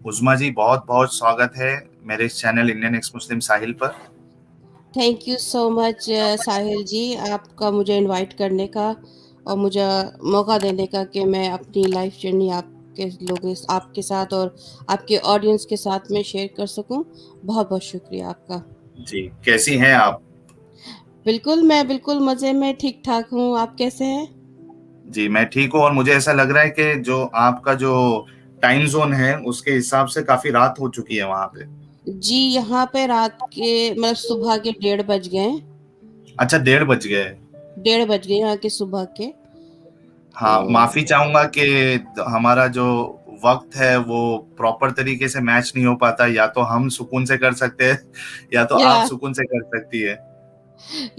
उज़मा जी, बहुत-बहुत स्वागत है मेरे इस चैनल इंडियन एक्स मुस्लिम साहिल पर। थैंक यू सो मच साहिल जी, आपका मुझे इनवाइट करने का और मुझे मौका देने का कि मैं अपनी लाइफ जर्नी आपके साथ और आपके ऑडियंस के साथ में शेयर कर सकूं। बहुत बहुत शुक्रिया आपका। जी, कैसी हैं आप? मैं बिल्कुल मज़े में ठीक ठाक हूँ। आप कैसे हैं? जी, मैं ठीक हूँ और मुझे ऐसा लग रहा है कि जो आपका जो टाइम ज़ोन है, उसके हिसाब से काफ़ी रात हो चुकी है वहाँ पे। जी, यहाँ पे रात के मतलब सुबह के 1:30 बज गए हैं। अच्छा, 1:30 बज गए। 1:30 बज गए यहाँ के सुबह के। तो हाँ, माफ़ी चाहूँगा कि हमारा जो वक़्त है, वो प्रॉपर तरीके से मैच नहीं हो पाता। या तो हम सुकून से कर सकते हैं, या तो आप या सुकून से कर सकती है।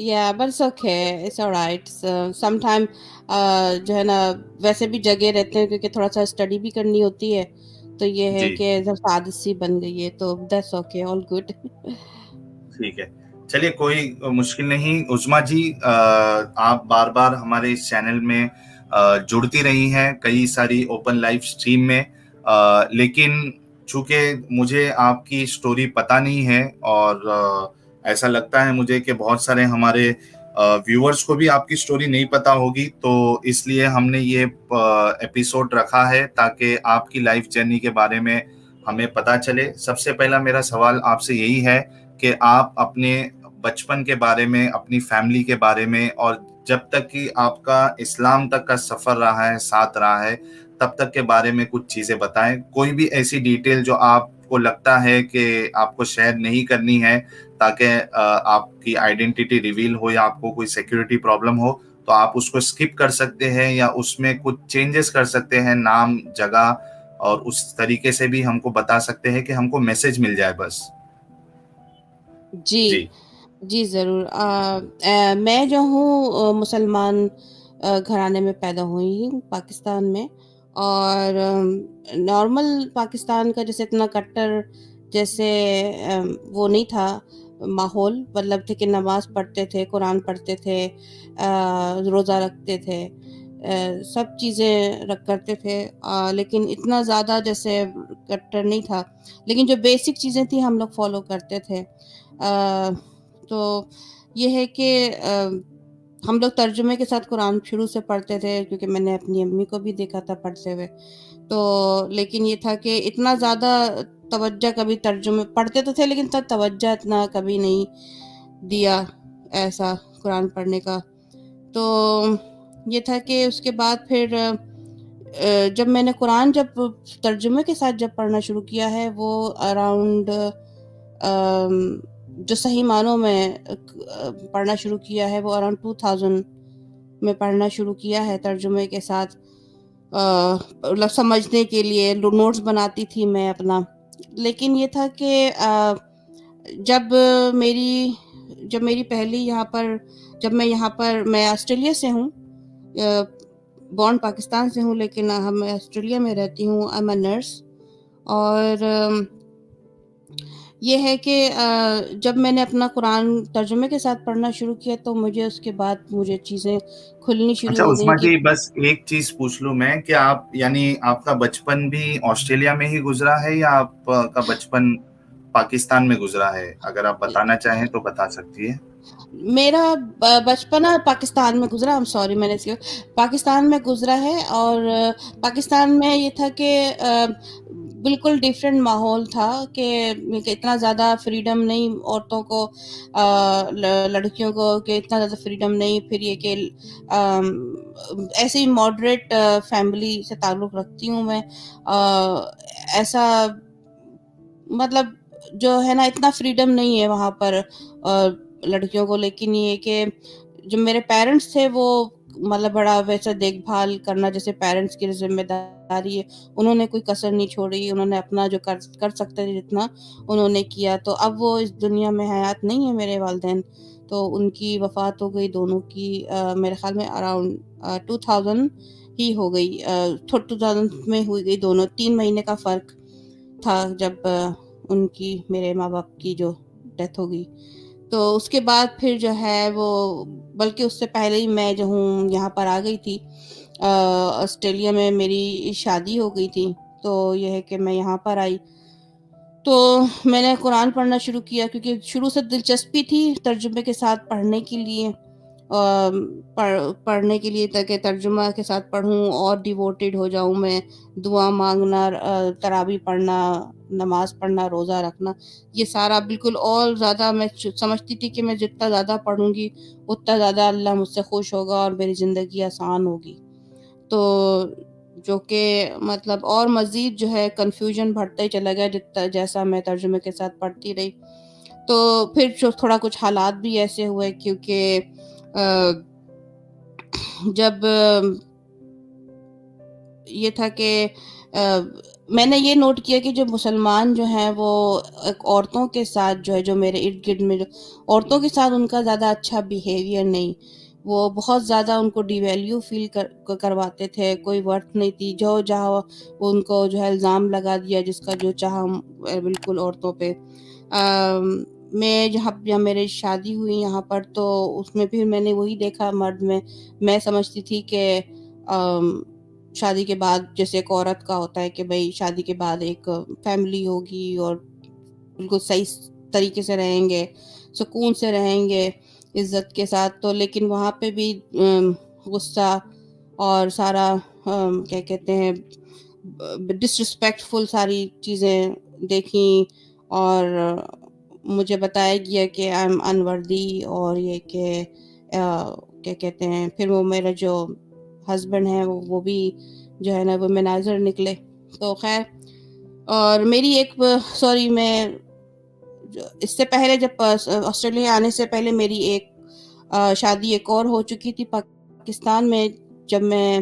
या but it's okay, it's alright. Sometime जो है ना, वैसे भी जगे रहते हैं क्योंकि थोड़ा सा स्टडी भी करनी होती है। तो ये है जी। कि जब आदत सी बन गई है तो दैट्स ओके, ऑल गुड। ठीक है। चलिए, कोई मुश्किल नहीं। उज़मा जी, आप बार-बार हमारे इस चैनल में जुड़ती रही हैं, कई सारी ओपन लाइव स्ट्रीम में। लेकिन चूँकि मुझे आपकी स्टोरी पता नहीं है और ऐसा लगता है मुझे कि बहुत सारे हमारे व्यूअर्स को भी आपकी स्टोरी नहीं पता होगी, तो इसलिए हमने ये एपिसोड रखा है ताकि आपकी लाइफ जर्नी के बारे में हमें पता चले। सबसे पहला मेरा सवाल आपसे यही है कि आप अपने बचपन के बारे में, अपनी फैमिली के बारे में और जब तक कि आपका इस्लाम तक का सफ़र रहा है, साथ रहा है, तब तक के बारे में कुछ चीज़ें बताएँ। कोई भी ऐसी डिटेल जो आपको लगता है कि आपको शेयर नहीं करनी है, ताकि आपकी आइडेंटिटी रिवील हो या आपको कोई सिक्योरिटी प्रॉब्लम हो, तो आप उसको स्किप कर सकते हैं या उसमें कुछ चेंजेस कर सकते हैं, नाम, जगह, और उस तरीके से भी हमको बता सकते हैं कि हमको मैसेज मिल जाए बस। जी, जी। जी ज़रूर। मैं जो हूँ मुसलमान घराने में पैदा हुई हूँ पाकिस्तान में। और नॉर्मल पाकिस्तान का जैसे इतना कट्टर जैसे वो नहीं था माहौल। मतलब थे कि नमाज़ पढ़ते थे, कुरान पढ़ते थे, रोज़ा रखते थे, सब चीज़ें करते थे। लेकिन इतना ज़्यादा जैसे कट्टर नहीं था। लेकिन जो बेसिक चीज़ें थी हम लोग फॉलो करते थे। तो ये है कि हम लोग तर्जुमे के साथ कुरान शुरू से पढ़ते थे क्योंकि मैंने अपनी अम्मी को भी देखा था पढ़ते हुए। तो लेकिन ये था कि इतना ज़्यादा तवज्जो कभी तर्जुमे पढ़ते तो थे, लेकिन तब तवज्जो इतना कभी नहीं दिया ऐसा कुरान पढ़ने का। तो ये था कि उसके बाद फिर जब मैंने कुरान जब तर्जुमे के साथ जब पढ़ना शुरू किया है वो अराउंड जो सही मानों में पढ़ना शुरू किया है वो अराउंड 2000 में पढ़ना शुरू किया है तर्जुमे के साथ। मतलब समझने के लिए नोट्स बनाती थी मैं अपना। लेकिन ये था कि जब मेरी जब मेरी पहली यहाँ पर जब मैं ऑस्ट्रेलिया से हूँ, बॉर्न पाकिस्तान से हूँ, लेकिन मैं ऑस्ट्रेलिया में रहती हूँ। I am a nurse. और ये है कि जब मैंने अपना कुरान तर्जुमे के साथ पढ़ना शुरू किया तो मुझे उसके बाद मुझे चीज़ें खुलनी शुरू अच्छा हो गई उस्मा कि जी, बस एक चीज़ पूछ लूँ मैं, कि आप यानी आपका बचपन भी ऑस्ट्रेलिया में ही गुज़रा है या आपका बचपन पाकिस्तान में गुज़रा है? अगर आप बताना चाहें तो बता सकती हैं। मेरा बचपना पाकिस्तान में गुजरा। आई एम सॉरी, मैंने इसके पाकिस्तान में गुजरा है। और पाकिस्तान में ये था कि बिल्कुल डिफरेंट माहौल था कि इतना ज़्यादा फ्रीडम नहीं औरतों को, लड़कियों को, कि इतना ज़्यादा फ्रीडम नहीं। फिर ये कि ऐसे ही मॉडरेट फैमिली से ताल्लुक़ रखती हूँ मैं। ऐसा मतलब जो है ना, इतना फ्रीडम नहीं है वहाँ पर लड़कियों को। लेकिन ये कि जो मेरे पेरेंट्स थे वो मतलब बड़ा वैसा देखभाल करना जैसे पेरेंट्स की जिम्मेदारी है, उन्होंने कोई कसर नहीं छोड़ी। उन्होंने अपना जो कर कर सकते थे जितना उन्होंने किया। तो अब वो इस दुनिया में हयात नहीं है मेरे वालिदैन। तो उनकी वफ़ात हो गई दोनों की, मेरे ख़्याल में अराउंड 2000 ही हो गई। 2000 में हुई गई दोनों। 3 महीने का फ़र्क था जब उनकी, मेरे माँ-बाप की जो डेथ हो गई। तो उसके बाद फिर जो है वो, बल्कि उससे पहले ही मैं जो हूँ यहाँ पर आ गई थी। ऑस्ट्रेलिया में मेरी शादी हो गई थी। तो ये है कि मैं यहाँ पर आई, तो मैंने कुरान पढ़ना शुरू किया क्योंकि शुरू से दिलचस्पी थी तर्जुमे के साथ पढ़ने के लिए, पढ़ने के लिए, ताकि तर्जुमा के साथ पढ़ूँ और डिवोटेड हो जाऊँ मैं। दुआ माँगना, तरावी पढ़ना, नमाज़ पढ़ना, रोज़ा रखना, ये सारा बिल्कुल और ज़्यादा मैं समझती थी कि मैं जितना ज़्यादा पढ़ूँगी, उतना ज़्यादा अल्लाह मुझसे खुश होगा और मेरी ज़िंदगी आसान होगी। तो जो कि मतलब और मज़ीद जो है कन्फ्यूज़न बढ़ता ही चला गया जितना जैसा मैं तर्जुमे के साथ पढ़ती रही। तो फिर जो थोड़ा कुछ हालात भी ऐसे हुए क्योंकि जब ये था कि मैंने ये नोट किया कि जो मुसलमान जो हैं वो एक औरतों के साथ जो है, जो मेरे इर्द-गिर्द में जो औरतों के साथ उनका ज़्यादा अच्छा बिहेवियर नहीं, वो बहुत ज़्यादा उनको डिवैल्यू फ़ील करवाते थे, कोई वर्थ नहीं थी, जो जहाँ उनको जो है इल्ज़ाम लगा दिया जिसका जो चाहा बिल्कुल औरतों पे। मैं जहाँ मेरी शादी हुई यहाँ पर, तो उसमें भी मैंने वही देखा मर्द में। मैं समझती थी कि शादी के बाद जैसे एक औरत का होता है कि भई शादी के बाद एक फैमिली होगी और बिल्कुल सही तरीके से रहेंगे, सुकून से रहेंगे, इज़्ज़त के साथ। तो लेकिन वहाँ पे भी गुस्सा और सारा क्या कहते हैं, डिसरिस्पेक्टफुल सारी चीज़ें देखी और मुझे बताया गया कि आई एम अनवर्दी, और ये कि क्या कहते हैं, फिर वो मेरा जो हस्बैंड है वो भी जो है ना वुमेनाइज़र निकले। तो ख़ैर, और मेरी एक सॉरी मैं इससे पहले जब ऑस्ट्रेलिया आने से पहले मेरी एक शादी एक और हो चुकी थी पाकिस्तान में, जब मैं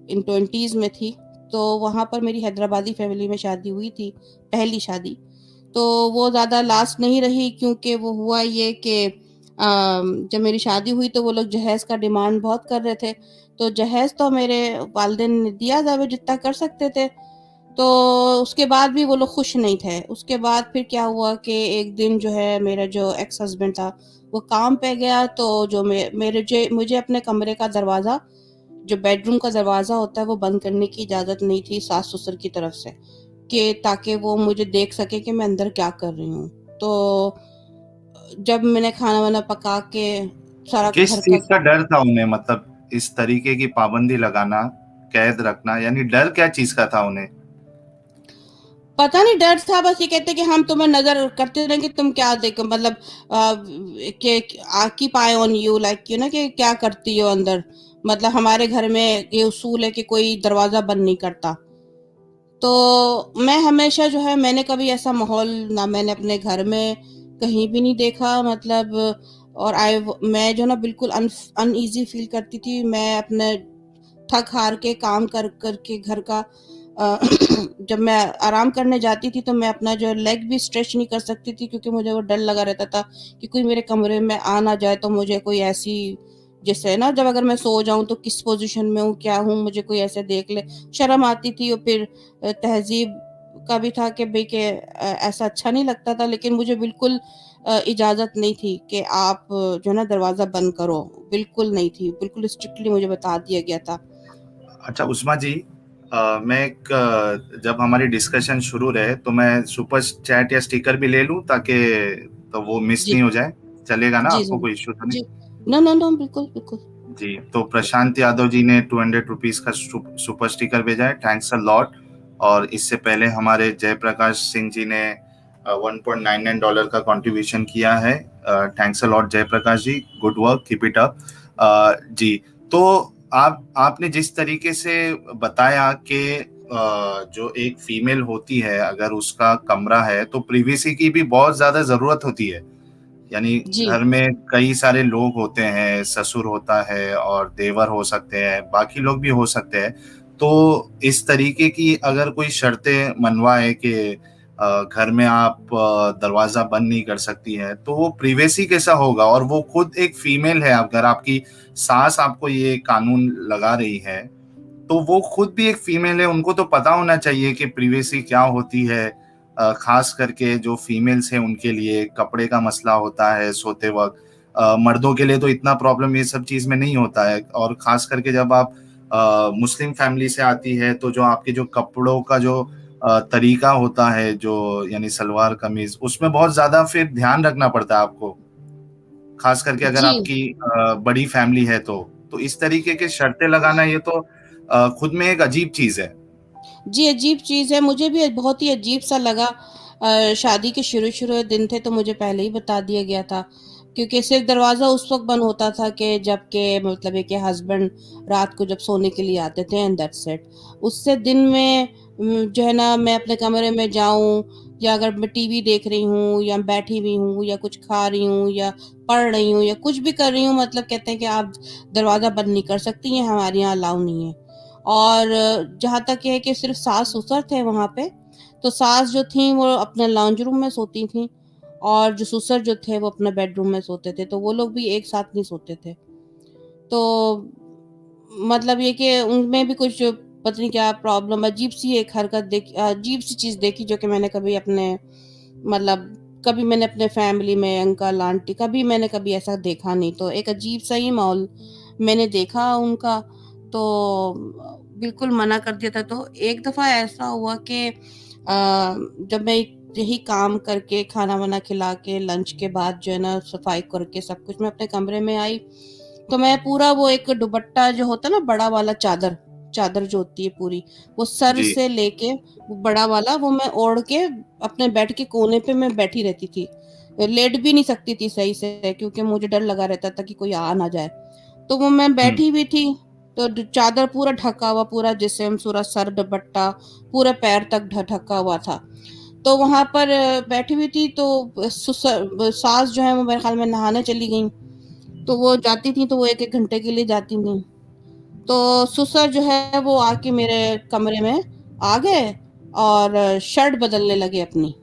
इन 20s में थी। तो वहाँ पर मेरी हैदराबादी फैमिली में शादी हुई थी, पहली शादी। तो वो ज़्यादा लास्ट नहीं रही क्योंकि वो हुआ ये कि जब मेरी शादी हुई तो वो लोग जहेज़ का डिमांड बहुत कर रहे थे। तो जहेज़ तो मेरे वालिदैन ने दिया था वो जितना कर सकते थे। तो उसके बाद भी वो लोग खुश नहीं थे। उसके बाद फिर क्या हुआ कि एक दिन जो है मेरा जो एक्स हस्बैंड था, वो काम पे गया, तो जो मुझे अपने कमरे का दरवाज़ा, जो बेडरूम का दरवाज़ा होता है, वो बंद करने की इजाज़त नहीं थी सास-ससुर की तरफ से, कि ताकि वो मुझे देख सके कि मैं अंदर क्या कर रही हूँ। तो जब मैंने खाना-वाना पका के सारा किस घर का चीज का डर था उन्हें, मतलब इस तरीके की पाबंदी लगाना, कैद रखना, यानी डर क्या चीज का था उन्हें? पता नहीं डर था, बस ये कहते कि हम तुम्हें नजर करते रहेंगे, तुम क्या देखो, मतलब कि keep I on you, like you ना, कि क्या करती हो अंदर। मतलब हमारे घर में ये उसूल है कि कोई दरवाजा बंद नहीं करता। तो मैं हमेशा जो है, मैंने कभी ऐसा माहौल ना मैंने अपने घर में कहीं भी नहीं देखा, मतलब। और मैं जो ना बिल्कुल अनईजी फील करती थी। मैं अपने थक हार के काम कर करके घर का जब मैं आराम करने जाती थी तो मैं अपना जो लेग भी स्ट्रेच नहीं कर सकती थी, क्योंकि मुझे वो डर लगा रहता था कि कोई मेरे कमरे में आ ना जाए, तो मुझे कोई ऐसी, जैसे ना जब अगर मैं सो जाऊं तो किस पोजीशन में हूँ, क्या हूँ, मुझे कोई ऐसे देख ले, शर्म आती थी। और फिर तहजीब का भी था कि भाई के ऐसा अच्छा नहीं लगता था, लेकिन मुझे बिल्कुल इजाज़त नहीं थी कि आप जो है ना दरवाज़ा बंद करो, बिल्कुल नहीं थी, बिल्कुल स्ट्रिक्टली मुझे बता दिया गया था। अच्छा उस्मा जी, मैं जब हमारी डिस्कशन शुरू रहे तो मैं सुपर चैट या स्टिकर भी ले लूं, ताकि तो वो मिस जी, नहीं हो जाए। चलेगा ना? जी, आपको ज़रूर। कोई इश्यू तो नहीं? जी। नो, नो, नो, बिल्कुल, बिल्कुल। जी, तो प्रशांत यादव जी ने 200 रुपीज का सुपर स्टिकर भेजा है, थैंक्स अ लॉट। और इससे पहले हमारे जयप्रकाश सिंह जी ने $1.99 का कंट्रीब्यूशन किया है। Thanks a lot Jaiprakash ji, good work, keep it up. जी, तो आपने जिस तरीके से बताया कि जो एक फीमेल होती है, अगर उसका कमरा है तो प्रिवेसी की भी बहुत ज्यादा जरूरत होती है। यानी जी, घर में कई सारे लोग होते हैं, ससुर होता है और देवर हो सकते हैं, बाकी लोग भी हो सकते हैं। तो इस तरीके की अगर कोई शर्तें मनवाए कि घर में आप दरवाजा बंद नहीं कर सकती है, तो वो प्रिवेसी कैसा होगा? और वो खुद एक फीमेल है, अगर आपकी सास आपको ये कानून लगा रही है, तो वो खुद भी एक फीमेल है, उनको तो पता होना चाहिए कि प्रिवेसी क्या होती है। खास करके जो फीमेल्स हैं उनके लिए कपड़े का मसला होता है सोते वक्त। मर्दों के लिए तो इतना प्रॉब्लम ये सब चीज में नहीं होता है, और खास करके जब आप मुस्लिम फैमिली से आती है, तो जो आपके जो कपड़ों का जो तरीका होता है, जो यानी सलवार कमीज, उसमें बहुत ज्यादा फिर ध्यान रखना पड़ता है आपको, खास करके अगर जी। आपकी बड़ी फैमिली है तो इस तरीके के शर्तें लगाना ये तो खुद में एक अजीब चीज है। जी, अजीब चीज़ है, मुझे भी बहुत ही अजीब-सा लगा। शादी के शुरू-शुरू दिन थे तो मुझे पहले ही बता दिया गया था, क्योंकि सिर्फ़ दरवाज़ा उस वक़्त बंद होता था कि जब के मतलब है कि हस्बैंड रात को जब सोने के लिए आते थे एंड दैट्स इट। उससे दिन में जो है ना, मैं अपने कमरे में जाऊँ या अगर मैं टीवी देख रही हूँ या बैठी हुई हूँ या कुछ खा रही हूँ या पढ़ रही हूँ या कुछ भी कर रही हूँ, मतलब कहते हैं कि आप दरवाज़ा बंद नहीं कर सकती, ये हमारे यहाँ अलाउ नहीं है। और जहाँ तक ये है कि सिर्फ़ सास-ससुर थे वहाँ पे, तो सास जो थीं वो अपने लाउंज रूम में सोती थीं और जो ससुर जो थे वो अपने बेडरूम में सोते थे, तो वो लोग भी एक साथ नहीं सोते थे। तो मतलब ये कि उनमें भी कुछ पता नहीं क्या प्रॉब्लम, अजीब-सी एक हरकत अजीब-सी चीज़ देखी जो कि मैंने कभी अपने मतलब कभी मैंने अपने फैमिली में अंकल, आंटी कभी मैंने कभी ऐसा देखा नहीं। तो एक अजीब-सा ही माहौल मैंने देखा उनका, तो बिल्कुल मना कर दिया था। तो एक दफ़ा ऐसा हुआ कि जब मैं यही काम करके खाना-वाना खिला के लंच के बाद जो है ना सफाई करके सब कुछ मैं अपने कमरे में आई, तो मैं पूरा वो एक दुपट्टा जो होता है ना बड़ा वाला चादर, चादर जो होती है पूरी, वो सर जी। से लेके वो बड़ा वाला वो मैं ओढ़ के अपने बेड के कोने पे मैं बैठी रहती थी। लेट भी नहीं सकती थी सही से, क्योंकि मुझे डर लगा रहता था कि कोई आ ना जाए। तो वो मैं हम्म। बैठी हुई थी, तो चादर पूरा ढका हुआ, पूरा जिस्म, पूरा सर दुपट्टा, पूरे पैर तक ढका हुआ था। तो वहाँ पर बैठी हुई थी, तो सास जो है वो मेरे ख्याल में नहाने चली गईं। तो वो जाती थी तो वो 1-1 घंटे के लिए जाती थीं। तो ससुर जो है वो आके मेरे कमरे में आ गए और शर्ट बदलने लगे अपनी।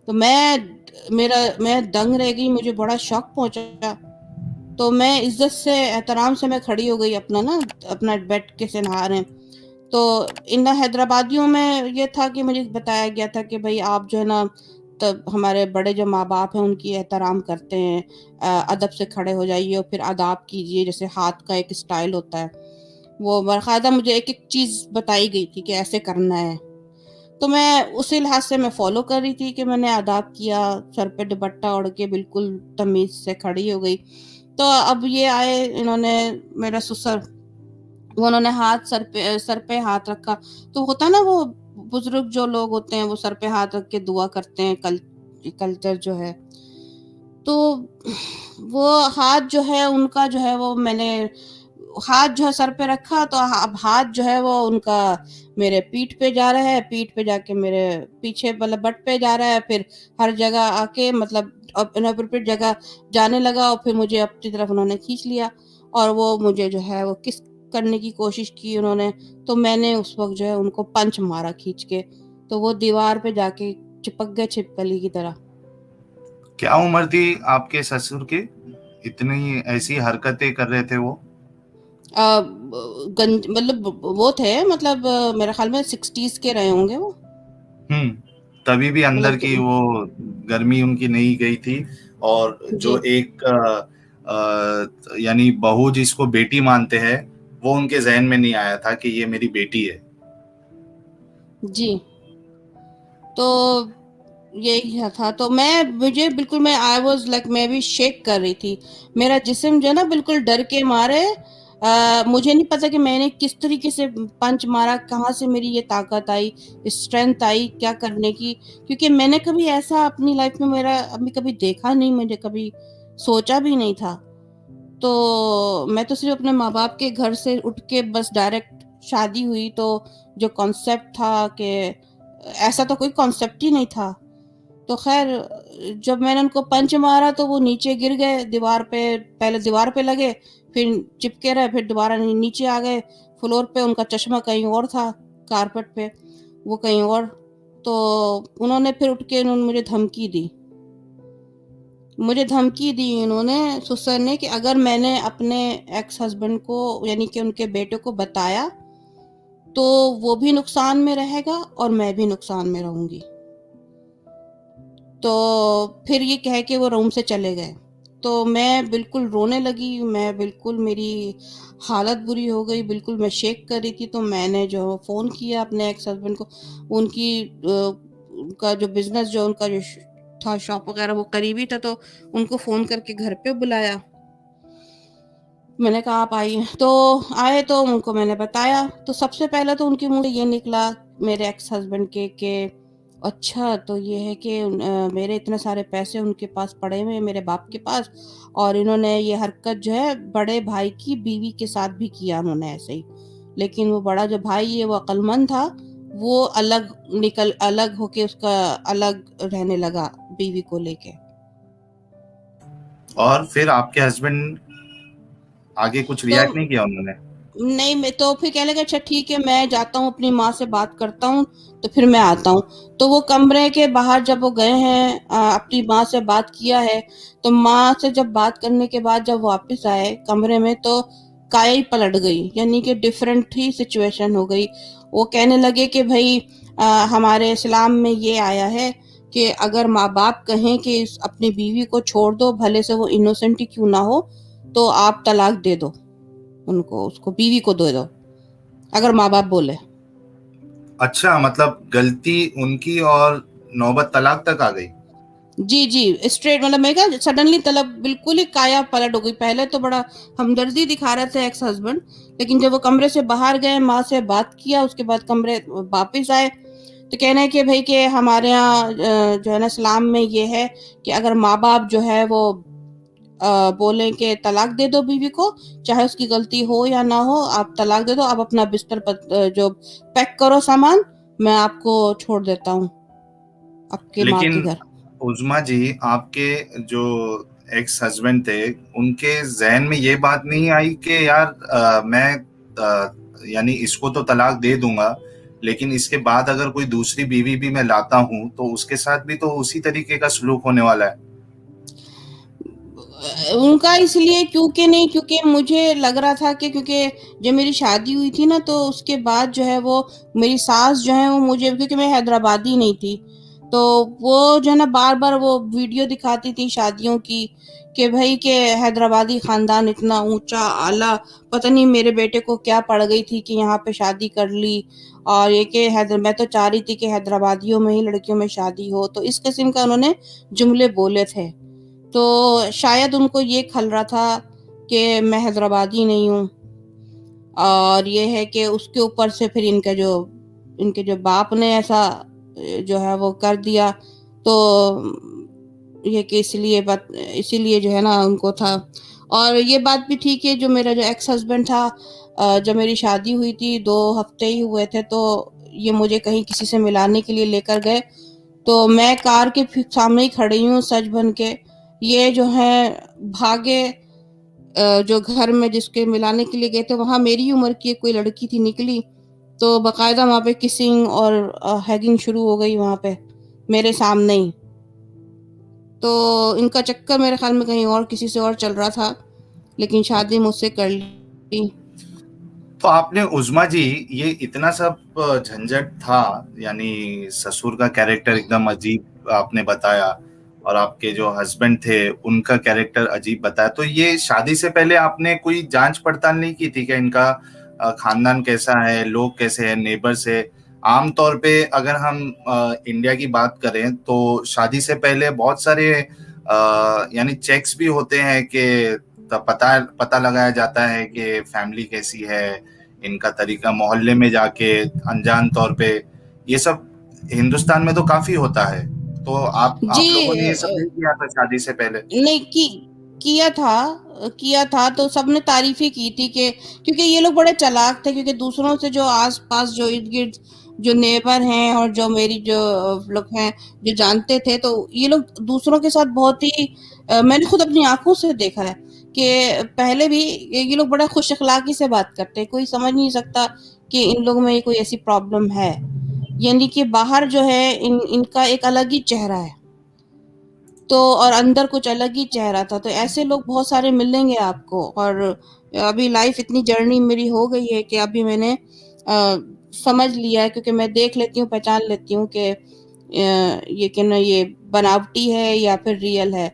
तो मैं दंग रह गई, मुझे बड़ा शॉक पहुँचा। तो मैं इज़्ज़त से, एहतराम से मैं खड़ी हो गई, अपना बेड के से नहा रहे हैं। तो इन हैदराबादियों में ये था कि मुझे बताया गया था कि भई आप जो है ना, तब हमारे बड़े जो माँ-बाप हैं उनकी एहतराम करते हैं, अदब से खड़े हो जाइए और फिर आदाब कीजिए, जैसे हाथ का एक स्टाइल होता है। वो बाकायदा मुझे एक-एक चीज़ बताई गई थी कि ऐसे करना है। तो मैं उसी लिहाज से मैं फ़ॉलो कर रही थी कि मैंने आदाब किया, सर पे दुपट्टा ओढ़ के बिल्कुल तमीज़ से खड़ी हो गई। तो अब ये आए इन्होंने, मेरा ससुर, वो उन्होंने सर पे हाथ रखा। तो होता है ना वो बुज़ुर्ग जो लोग होते हैं वो सर पे हाथ रख के दुआ करते हैं, कल्चर जो है। तो वो हाथ जो है उनका जो है वो मैंने हाथ जो है सर पे रखा, तो अब हाथ जो है वो उनका मेरे पीठ पे जा रहा है, पीठ पे जाके मेरे पीछे मतलब बट पे जा रहा है, फिर हर जगह आके मतलब इनएप्रोप्रिएट जगह जाने लगा और फिर मुझे अपनी तरफ उन्होंने खींच लिया और वो मुझे जो है वो किस करने की कोशिश की उन्होंने, तो मैंने उस वक़्त जो है उनको पंच मारा खींच के, तो वो दीवार पे जाके चिपक गए छिपकली की तरह। क्या उम्र थी आपके ससुर की, इतनी ऐसी हरकतें कर रहे थे वो? गंज मतलब वो थे, मतलब मेरे ख़्याल में 60s के रहे होंगे वो। हम्म। तभी भी अंदर की मतलब वो गर्मी उनकी नहीं गई थी, और जी, जो एक यानी बहू जिसको बेटी मानते हैं, वो उनके जहन में नहीं आया था कि ये मेरी बेटी है। जी। तो यही था, तो मैं आई वाज़ लाइक मैं भी शेक कर रही थी। मेरा जिस्म जो है ना बिल्कुल डर के मारे, मुझे नहीं पता कि मैंने किस तरीके से पंच मारा, कहाँ से मेरी ये ताकत आई, स्ट्रेंथ आई क्या करने की, क्योंकि मैंने कभी ऐसा अपनी लाइफ़ में मेरा अभी कभी देखा नहीं, मुझे कभी सोचा भी नहीं था। तो मैं तो सिर्फ़ अपने माँ-बाप के घर से उठ के बस डायरेक्ट शादी हुई, तो जो कॉन्सेप्ट था कि ऐसा तो कोई कॉन्सेप्ट ही नहीं था। तो ख़ैर जब मैंने उनको पंच मारा तो वो नीचे गिर गए दीवार पे, पहले दीवार पे लगे, फिर चिपके रहे, फिर दोबारा नीचे आ गए फ्लोर पे, उनका चश्मा कहीं और था कारपेट पे, वो कहीं और। तो उन्होंने फिर उठ के उन्होंने मुझे धमकी दी इन्होंने, ससुर ने, कि अगर मैंने अपने एक्स हस्बैंड को यानी कि उनके बेटे को बताया, तो वो भी नुकसान में रहेगा और मैं भी नुकसान में रहूँगी। तो फिर ये कह के वो रूम से चले गए। तो मैं बिल्कुल रोने लगी, मैं बिल्कुल मेरी हालत बुरी हो गई, बिल्कुल मैं शेक कर रही थी। तो मैंने जो फ़ोन किया अपने एक्स हस्बैंड को, उनका जो बिज़नेस जो उनका जो था शॉप वगैरह वो करीब ही था, तो उनको फ़ोन करके घर पे बुलाया। मैंने कहा आप आइए, तो आए तो उनको मैंने बताया। तो सबसे पहले तो उनके मुँह से ये निकला मेरे एक्स हस्बैंड के कि अच्छा तो ये है कि मेरे इतने सारे पैसे उनके पास पड़े हुए हैं मेरे बाप के पास, और इन्होंने ये हरकत जो है बड़े भाई की बीवी के साथ भी किया उन्होंने ऐसे ही। लेकिन वो बड़ा जो भाई है वो अक्लमंद था, वो अलग होके उसका अलग रहने लगा बीवी को लेके। और फिर आपके हस्बैंड आगे कुछ तो रिएक्ट नहीं किया उन्होंने? नहीं, मैं तो फिर कहने लगा अच्छा ठीक है मैं जाता हूँ अपनी माँ से बात करता हूँ, तो फिर मैं आता हूँ। तो वो कमरे के बाहर जब वो गए हैं अपनी माँ से बात किया है, तो माँ से जब बात करने के बाद जब वापस आए कमरे में तो काया ही पलट गई, यानी कि डिफरेंट ही सिचुएशन हो गई। वो कहने लगे कि भाई हमारे इस्लाम में ये आया है कि अगर माँ बाप कहें कि अपनी बीवी को छोड़ दो, भले से वो इनोसेंट ही क्यों ना हो, तो आप तलाक दे दो उनको, उसको बीवी को दे दो, अगर माँ बाप बोले। अच्छा, मतलब गलती उनकी और नौबत तलाक तक आ गई। जी जी, स्ट्रेट मतलब मैं क्या सडनली तलब बिल्कुल ही काया पलट हो गई। पहले तो बड़ा हमदर्दी दिखा रहे थे एक्स हस्बैंड, लेकिन जब वो कमरे से बाहर गए, माँ से बात किया, उसके बाद कमरे वापस आए, तो कहना है कि भाई कि हमारे यहाँ जो है ना इस्लाम में ये है कि अगर माँ बाप जो है वो बोले कि तलाक दे दो बीवी को, चाहे उसकी गलती हो या ना हो, आप तलाक दे दो, आप अपना जो पैक करो सामान, मैं आपको छोड़ देता हूँ आपके माँ के लेकिन घर। उज़मा जी, आपके जो एक्स हस्बैंड थे, उनके ज़हन में ये बात नहीं आई कि यार मैं यानी इसको तो तलाक दे दूंगा, लेकिन इसके बाद अगर कोई दूसरी बीवी भी मैं लाता हूँ तो उसके साथ भी तो उसी तरीके का सलूक होने वाला है। उनका इसलिए क्योंकि नहीं, क्योंकि मुझे लग रहा था कि क्योंकि जब मेरी शादी हुई थी ना, तो उसके बाद जो है वो मेरी सास जो है वो मुझे, क्योंकि मैं हैदराबादी नहीं थी, तो वो जो है ना बार बार वो वीडियो दिखाती थी शादियों की कि भाई के हैदराबादी खानदान इतना ऊंचा आला, पता नहीं मेरे बेटे को क्या पड़ गई थी कि यहाँ पे शादी कर ली। और ये कि हैदर मैं तो चाह रही थी कि हैदराबादियों में ही लड़कियों में शादी हो, तो इस किस्म का उन्होंने जुमले बोले थे। तो शायद उनको ये खल रहा था कि मैं हैदराबादी नहीं हूँ, और ये है कि उसके ऊपर से फिर इनके जो बाप ने ऐसा जो है वो कर दिया, तो ये कि इसीलिए जो है ना उनको था। और ये बात भी ठीक है, जो मेरा जो एक्स हस्बैंड था, जब मेरी शादी हुई थी 2 हफ्ते ही हुए थे, तो ये मुझे कहीं किसी से मिलाने के लिए लेकर गए, तो मैं कार के सामने ही खड़ी हूँ सच बन के। ये जो है भागे, जो घर में जिसके मिलाने के लिए गए थे वहां मेरी उम्र की एक कोई लड़की थी निकली, तो बकायदा वहां पे किसिंग और हैगिंग शुरू हो गई वहां पे मेरे सामने ही। तो इनका चक्कर मेरे ख्याल में कहीं और किसी से और चल रहा था, लेकिन शादी मुझसे कर ली। तो आपने उज़मा जी, ये इतना सब झंझट था, यानी ससुर का कैरेक्टर एकदम अजीब आपने बताया, और आपके जो हस्बैंड थे उनका कैरेक्टर अजीब बताया, तो ये शादी से पहले आपने कोई जांच पड़ताल नहीं की थी कि इनका खानदान कैसा है, लोग कैसे हैं, नेबर्स है? आम तौर पे अगर हम इंडिया की बात करें तो शादी से पहले बहुत सारे यानी चेक्स भी होते हैं कि पता पता लगाया जाता है कि फैमिली कैसी है, इनका तरीका, मोहल्ले में जाके अनजान तौर पे, ये सब हिंदुस्तान में तो काफी होता है। तो जी आप लोगों ने ये सब नहीं किया था शादी से पहले? नहीं किया था तो सबने तारीफ ही की थी कि क्योंकि ये लोग बड़े चालाक थे, क्योंकि दूसरों से जो आस-पास जो इर्द-गिर्द जो नेबर हैं और जो मेरी जो लोग हैं जो जानते थे, तो ये लोग दूसरों के साथ बहुत ही मैंने खुद अपनी आँखों से देखा है कि पहले भी ये लोग बड़ा खुश अखलाकी से बात करते हैं। कोई समझ नहीं सकता कि इन लोगों में कोई ऐसी प्रॉब्लम है। यानी कि बाहर जो है इनका एक अलग ही चेहरा है। तो और अंदर कुछ अलग ही चेहरा था, तो ऐसे लोग बहुत सारे मिलेंगे आपको। और अभी लाइफ इतनी जर्नी मेरी हो गई है कि अभी मैंने समझ लिया है, क्योंकि मैं देख लेती हूँ, पहचान लेती हूँ कि ये कि ना ये बनावटी है या फिर रियल है।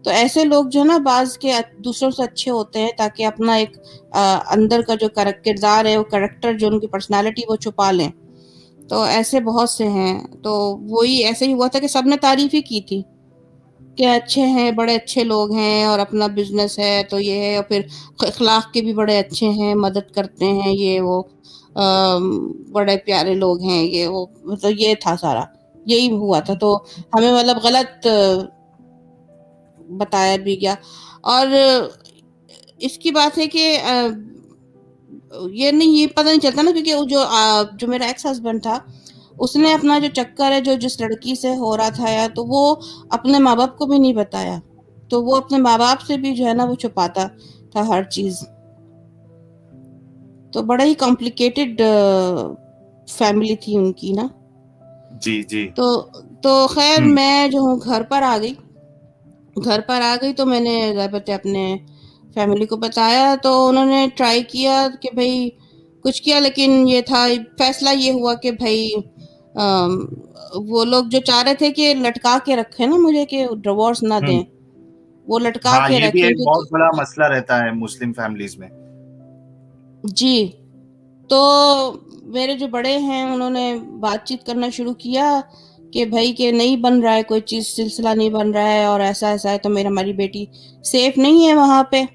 तो ऐसे लोग जो है ना बाज़ के दूसरों से अच्छे होते हैं ताकि अपना एक अंदर का जो किरदार है, वो कैरेक्टर जो उनकी पर्सनैलिटी वो छुपा लें। तो ऐसे बहुत से हैं। तो वही ऐसे ही हुआ था कि सबने तारीफ़ ही की थी कि अच्छे हैं, बड़े अच्छे लोग हैं और अपना बिज़नेस है तो ये है, और फिर अखलाक के भी बड़े अच्छे हैं, मदद करते हैं, ये वो बड़े प्यारे लोग हैं, ये वो, मतलब ये था सारा, यही हुआ था। तो हमें मतलब गलत बताया भी गया। और इसकी बात है कि ये पता नहीं चलता ना, क्योंकि वो जो मेरा एक्स हस्बैंड था, उसने अपना जो चक्कर है जो जिस लड़की से हो रहा था या तो वो अपने माँ बाप को भी नहीं बताया। तो वो अपने माँ बाप से भी जो है ना वो छुपाता था हर चीज। तो बड़ा ही कॉम्प्लिकेटेड फैमिली थी उनकी ना। जी जी। तो खैर हम्म मैं जो हूँ घर पर आ गई। घर पर आ गई तो मैंने घर पे अपने फैमिली को बताया, तो उन्होंने ट्राई किया कि भाई कुछ किया, लेकिन ये था, फैसला ये हुआ कि भाई अम, वो लोग जो चाह रहे थे कि लटका के रखें ना मुझे, कि डिवोर्स ना हम्म। दें, वो लटका हाँ, के ये भी रखें एक बहुत क्योंकि बड़ा मसला रहता है मुस्लिम फैमिलीज में। जी। तो मेरे जो बड़े हैं उन्होंने बातचीत करना शुरू किया कि भाई कि नहीं बन रहा है कोई चीज़, सिलसिला नहीं बन रहा है और ऐसा ऐसा है, तो मेरा हमारी बेटी सेफ नहीं है वहाँ पे।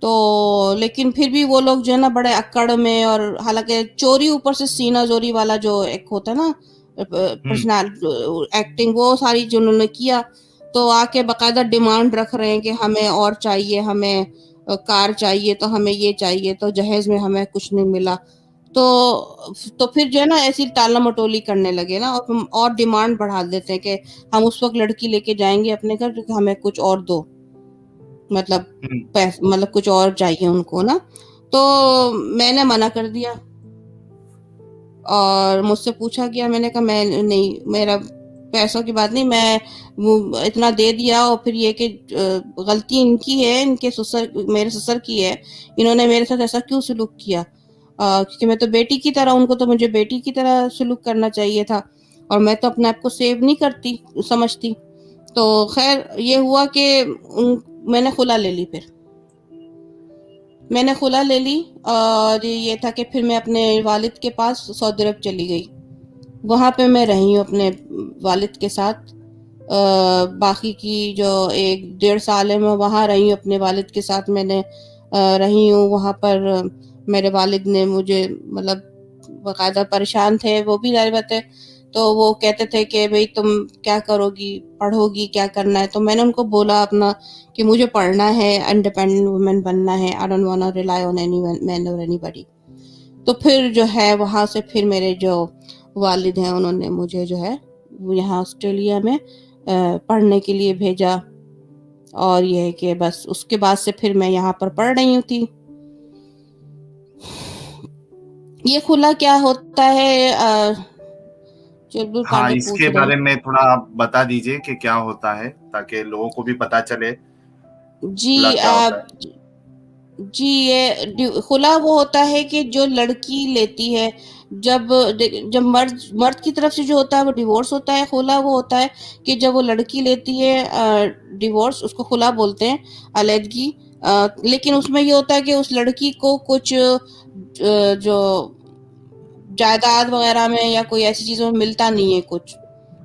तो लेकिन फिर भी वो लोग जो है ना बड़े अक्कड़ में, और हालांकि चोरी ऊपर से सीना जोरी वाला जो एक होता है ना हम्म पर्सनल एक्टिंग, वो सारी जो उन्होंने किया। तो आके बकायदा डिमांड रख रहे हैं कि हमें और चाहिए, हमें कार चाहिए, तो हमें ये चाहिए, तो जहेज में हमें कुछ नहीं मिला। तो फिर जो है ना ऐसी टाला मटोली करने लगे ना, और डिमांड बढ़ा देते हैं कि हम उस वक्त लड़की लेके जाएंगे अपने घर, क्योंकि हमें कुछ और दो, मतलब हम्म मतलब कुछ और चाहिए उनको ना। तो मैंने मना कर दिया और मुझसे पूछा गया, मैंने कहा मैं नहीं, मेरा पैसों की बात नहीं, मैं वो इतना दे दिया, और फिर ये कि गलती इनकी है, इनके ससुर, मेरे ससुर की है, इन्होंने मेरे साथ ऐसा क्यों सलूक किया, क्योंकि मैं तो बेटी की तरह, उनको तो मुझे बेटी की तरह सलूक करना चाहिए था, और मैं तो अपने आप को सेव नहीं करती समझती। तो खैर ये हुआ कि मैंने खुला ले ली। फिर मैंने खुला ले ली, और ये था कि फिर मैं अपने वालिद के पास सऊदी अरब चली गई। वहाँ पे मैं रही हूँ अपने वालिद के साथ। बाकी की जो 1 डेढ़ साल है मैं वहाँ रही हूँ अपने वालिद के साथ। मैंने रही हूँ वहाँ पर। मेरे वालिद ने मुझे मतलब बाकायदा परेशान थे वो भी, जाहिर बात है। तो वो कहते थे कि भाई तुम क्या करोगी, पढ़ोगी, क्या करना है। तो मैंने उनको बोला अपना कि मुझे पढ़ना है, इंडिपेंडेंट वुमेन बनना है, I don't want to rely on any man और एनीबॉडी। तो फिर जो है वहाँ से फिर मेरे जो वालिद हैं उन्होंने मुझे जो है यहाँ ऑस्ट्रेलिया में पढ़ने के लिए भेजा। और ये है कि बस उसके बाद से फिर मैं यहाँ पर पढ़ रही थी। ये खुला क्या होता है, चुलबुल हाँ, पांडे पूछ इसके रहे बारे हैं। में थोड़ा आप बता दीजिए कि क्या होता है, ताकि लोगों को भी पता चले जी खुला क्या होता है। जी, ये खुला वो होता है कि जो लड़की लेती है, जब जब मर्द मर्द की तरफ से जो होता है वो डिवोर्स होता है। खुला वो होता है कि जब वो लड़की लेती है डिवोर्स, उसको खुला बोलते हैं, अलैदगी। लेकिन उसमें ये होता है कि उस लड़की को कुछ जो जायदाद वगैरह में या कोई ऐसी चीजों में मिलता नहीं है कुछ।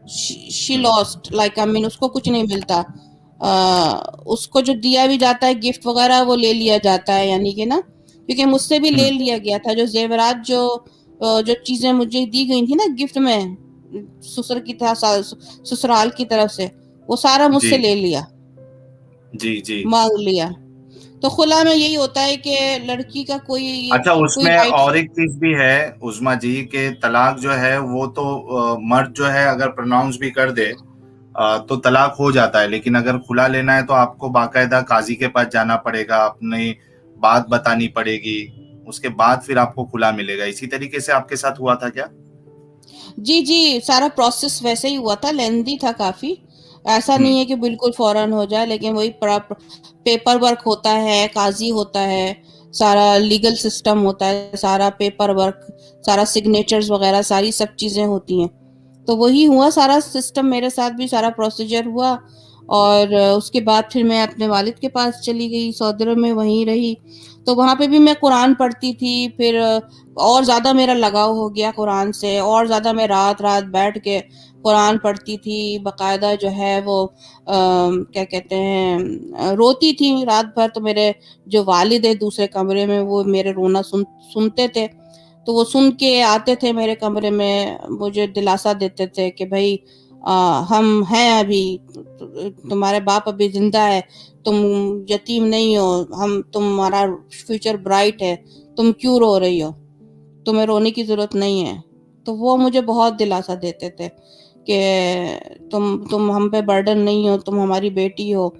She hmm lost, like I mean उसको कुछ नहीं मिलता। उसको जो दिया भी जाता है गिफ्ट वगैरह वो ले लिया जाता है, यानी कि ना, क्योंकि मुझसे भी ले हम्म लिया गया था जो जेवरात, जो चीजें मुझे दी गई थी ना गिफ्ट में, ससुर की तरह ससुराल की तरफ से, वो सारा जी मुझसे ले लिया, जी जी। मांग लिया। तो खुला में यही होता है कि लड़की का कोई अच्छा, कोई उसमें राइट। और एक चीज भी है उस्मा जी, के तलाक जो है वो तो मर्द जो है अगर प्रोनाउंस भी कर दे तो तलाक हो जाता है, लेकिन अगर खुला लेना है तो आपको बाकायदा काजी के पास जाना पड़ेगा, अपनी बात बतानी पड़ेगी, उसके बाद फिर आपको खुला मिलेगा। इसी तरीके से आपके साथ हुआ था क्या? जी जी, सारा प्रोसेस वैसे ही हुआ था, लेंदी था काफी। ऐसा हम्म नहीं है कि बिल्कुल फौरन हो जाए, लेकिन वही पेपर वर्क होता है, काजी होता है, सारा लीगल सिस्टम होता है, सारा पेपर वर्क, सारा सिग्नेचर्स वगैरह, सारी सब चीजें होती हैं। तो वही हुआ सारा सिस्टम, मेरे साथ भी सारा प्रोसीजर हुआ। और उसके बाद फिर मैं अपने वालिद के पास चली गई, सऊदी अरब में वहीं रही। तो वहाँ पे भी मैं कुरान पढ़ती थी, फिर और ज़्यादा मेरा लगाव हो गया कुरान से, और ज़्यादा मैं रात-रात बैठ के कुरान पढ़ती थी, बाकायदा जो है वो क्या कहते हैं रोती थी रात भर। तो मेरे जो वालिद है दूसरे कमरे में, वो मेरे रोना सुनते थे, तो वो सुन के आते थे मेरे कमरे में, मुझे दिलासा देते थे कि भाई हम हैं अभी, तुम्हारे बाप अभी जिंदा है, तुम यतीम नहीं हो, हम तुम्हारा फ्यूचर ब्राइट है, तुम क्यों रो रही हो, तुम्हें रोने की जरूरत नहीं है। तो वो मुझे बहुत दिलासा देते थे कि तुम हम पे बर्डन नहीं हो, तुम हमारी बेटी हो,